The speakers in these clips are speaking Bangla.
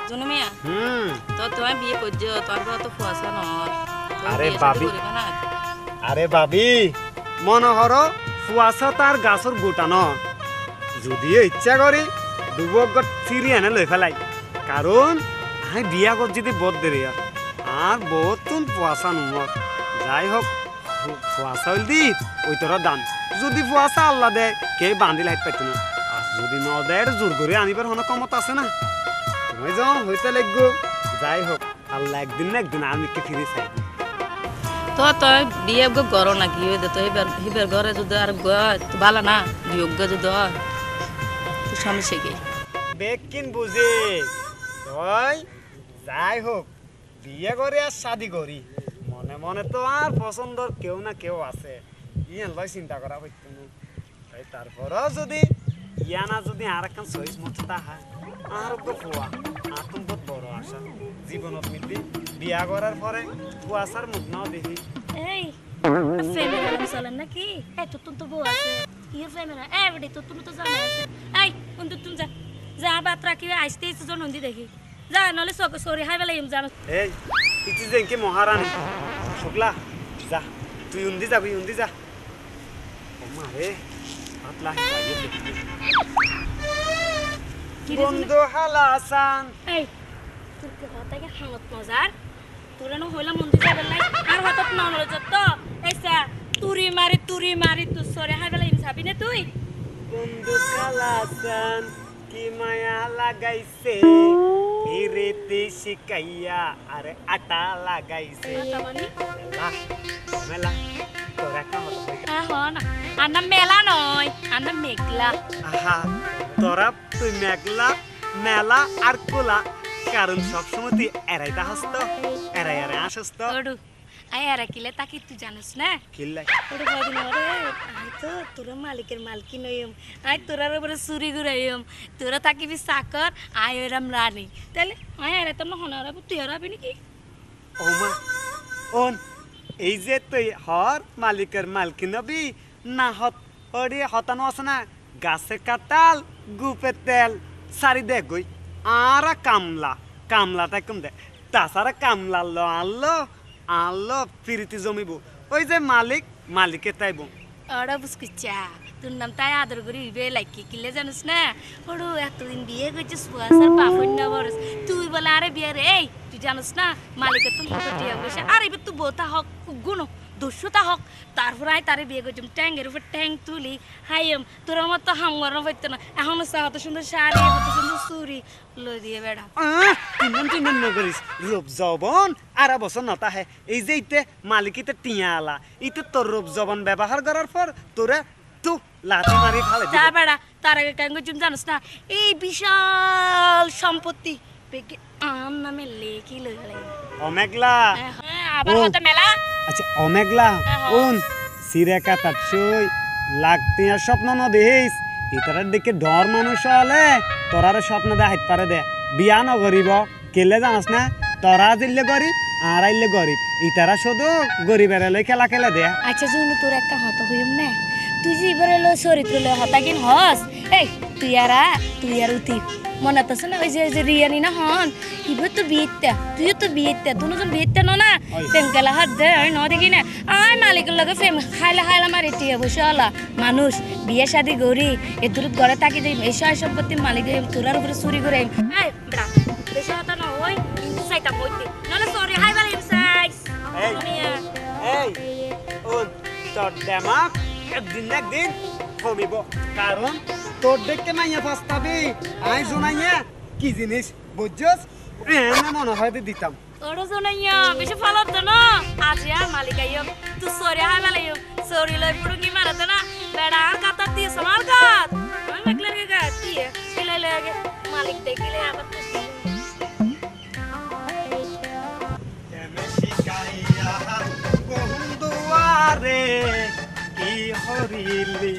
জুনু মিয়া তো তুমি বিয়ে করছো তোর বউ তো ফুয়াশা নয় আরে ভাবি মনোহর ফুয়াশা তার গাছর গোটা ন যদিও ইচ্ছা করি দুবক চিরি এনে লই ফেলাই কারণ আমি বিয়া কর যদি বদ দেরি আর বহুত তুন ফুয়াশা নুমক যাই হোক ফুয়াশা হইল দি ওই তোর দান যদি ফুয়াশা আল্লাহ দেয় কে বান্ধিল হাইট পাইতো না আর যদি ন দেয় জোর করে আনিবার হন কমত আছে না তুমি যাও হইতে লাগবো যাই হোক আল্লাহ একদিন না একদিন আমি কে ফিরে চাই তো তুই বিয়ে গরো নাকি তো হিবার ঘরে যদি আর তো ভালো না বিয়োগ্য যদি হয় তো সমস্যা কি বেকিন বুঝে তুই যাই হোক বিয়ে করে আর শাদি করি মনে মনে তো আর পছন্দর কেউ না কেউ আছে ইয়ান লয় চিন্তা করা হইতো না তাই তারপরও যদি ইয়ানা যদি আর একখান সহিস মতো তাহা আর ফুয়া আর তুমি বহুত বড় আশা জীবনত মিলি বিয়া করার পরে ফুয়াশার মুখ নাও দেখি এই ফ্যামিলি চলেন নাকি এই তো তুমি তো বউ আছে ইয়ে ফ্যামিলি এভরিডে তো তুমি তো জানো আছে এই কোন তুমি যা যা বাত রাখি আইতে ইচ্ছে জন নন্দি দেখি যা নলে সরি হাই বেলা ইম জানো এই ইতি জেনকে মহারানী শুকলা যা তুই উন্দি যা ও মারে পাতলা লাগে দেখি বন্ধু হালাসান এই তোর কে কথা কে হালত মজার তোরা নো হইলা মন্দির যাবে নাই আর হঠাৎ না নলে যত এইসা তুরি মারি তুই সরে হাই বেলা ইম যাবি না তুই বন্ধু হালাসান কি মায়া লাগাইছে হিরেতে শিকাইয়া আরে আটা লাগাইছে আটা মানে মেলা তোরা কেমন না আন্না মেলা নয় আন্না মেঘলা আহা তোরা তুই মেঘলা মেলা আর কোলা কারণ সবসময় তুই এরাইতা হাসত এরাই আসস তো ওডু আই আর কিলে তাকি তুই জানিস না কিল্লাই ওডু কয়দিন ওরে আই তো তোর মালিকের মালকিন হইম আই তোরার উপরে চুরি ঘুরাইম তোরা থাকিবি চাকর আই ওরাম রানী তাহলে আই আর তো না হনারাবো তুই হারাবি নাকি ও মা ওন এই যে তুই হর মালিকের মালকিন হবি না হরে হতানো আছে না গাছে কাটাল গুপে তেল সারি দেখ গই আর কামলাটা কম দে তাছাড়া কামলা আনলো ফিরিতি জমিব ওই যে মালিকে তাইব ওরা বুঝকিচ্ছা তোর নাম তাই আদর করি ইবে লাইকি কিলে জানিস না ওড়ো এতদিন বিয়ে করছিস ফুয়াশার বাপন না বরস তুই বলে আরে বিয়ে রে এই তুই জানিস না মালিকের তো টিয়া বসে আর এবার তুই বোতা হক গুণ দস্যুতা হক তারপর আই তারে বিয়ে করছিম ট্যাঙ্গের উপর ট্যাং তুলি হাইম তোর আমার তো হাঙ্গর পাইতো না এখন এত সুন্দর শাড়ি এত সুন্দর চুরি লই দিয়ে বেড়া তিন করিস রূপ যৌবন আর বছর নতা হে এই যে ইতে মালিকিতে টিয়া আলা ইতে তোর রূপ যৌবন ব্যবহার করার পর তোরা তো লাঠি মারি ফালে যা বেড়া তার আগে কেন করছিম জানিস না এই বিশাল সম্পত্তি পেকে আম নামে লেখি লই গেল অমেগলা আবার হতে মেলা আচ্ছা অমেগলা ওন সিরে কাটাত সই লাগতে স্বপ্ন ন দেখিস ইতারার দিকে ডর মানুষ হলে তোরারে স্বপ্ন দে হাইত পারে দে বিয়া ন গরিব কেলে জানাস না তোরা দিলে গরিব আর আইলে গরিব ইতারা শুধু গরিবের লই খেলা খেলে দে আচ্ছা শুন তোর একটা হত হইম না তুই যে এবারে লো চরিত্র লো হতাকিন হস এই তুই আর উতি মনে তো না ওই যে রিয়ানি না হন ইবে তো বিয়েতে তুইও তো বিয়েতে দুজন বিয়েতে না প্রেম খেলা হাত দে ন দেখি না আই মালিকের লগে প্রেম খাইলা মারি টিয়া বসে হলা মানুষ বিয়ে শাদি গরি এ দূর ঘরে থাকি যাই এই সম্পত্তি মালিক তোরার উপরে চুরি করে এই বড়া বেশি হতা না ওই সাইতা মইতে নলে সরি হাই বালি সাইজ এই ওন তোর দেমাক একদিন কমিব কারণ তোর দেখতে মাইয়া ফাস্তাবি আই জোনাইয়া কি জিনিস বুঝছস এনে মনে হয় দিতাম ওড়ো জোনাইয়া বেশি ফালত না আজ আর মালিক আইও তুই সরি হাই বালিও সরি লই পুরুঙ্গি মারতে না বেড়া আর কাতা দিয়ে সমাল কাত আমি মেকলে গে গাতি সিলাই লাগে মালিক দেখিলে আবার তো শিকাইয়া বহুদুয়ারে কি হরিলি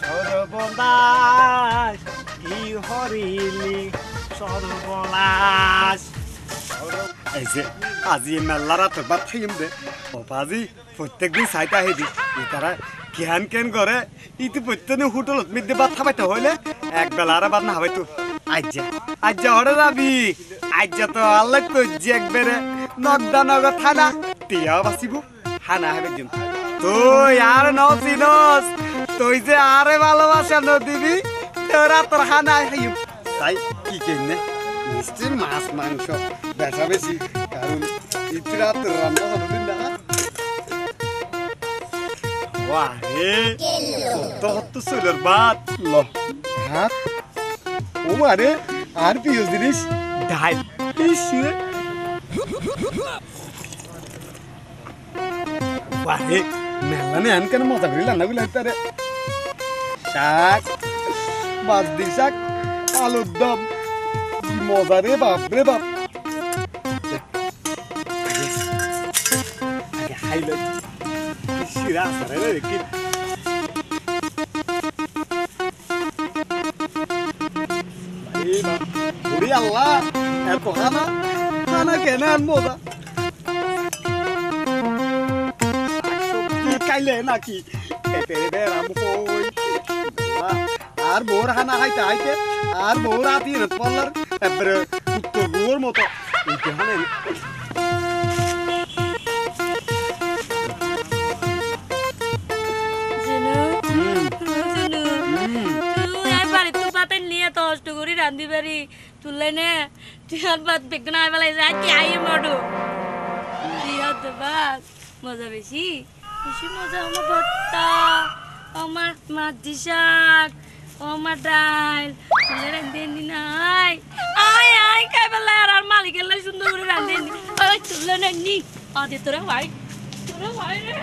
সর্বনাশ কি হরিলি সর্বনাশ এই যে আজি মেলারা তো বাদ থাইম দে ও বাজি প্রত্যেকদিন সাইতা হেদি তারা কেন করে ইতি প্রত্যেকদিন হোটেলত মিদ্দে বাদ খাবাইতে হইলে এক বেলা আর বাদ না হবাইতো আজ যা আজ হরে যাবি আজ তো আল্লাহ কইছি একবারে নগদা নগদ থানা টিয়া বাসিব হানা হবে দিন তুই আর নসিনস তুই যে আরে ভালোবাসা ন দিবি তোরা তোর হানা খাইম তাই কি কেনে নিশ্চয় মাছ মাংস বেশা বেশি কারণ ইতরা তোর রান্না হবে না ওয়ারে কত সুন্দর বাত ল হাত ও মানে আর প্রিয় জিনিস ডাল ইসে বাহে মেলানে আন কেন মজা করে রান্না গুলো তারে শাক বাজদি শাক আলুর দম কি মজা রে বাপ রে বাপ আগে হাইলাইট শিরা সারে রে কি ওরে আল্লাহ এত খানা খানা কেন আনবো না কাইলে নাকি আর বোর হানা হাইতে হাইতে আর বোর আতি পল্লার এবারে উত্তর গোর মতো রান্ধি বাড়ি তুললে নে তুই আর বাদ বেগুন আই বেলায় যাই কি আই মাডু তুই হাত বাদ মজা বেশি বেশি মজা আমার ভর্তা আমার মাছ শাক আমার ডাল তুলে রান্ধে নি নাই আয় আয় খাই বেলায় আর মালিকের লাই সুন্দর করে রান্ধে নি তুলে নি আদে তোরা ভাই রে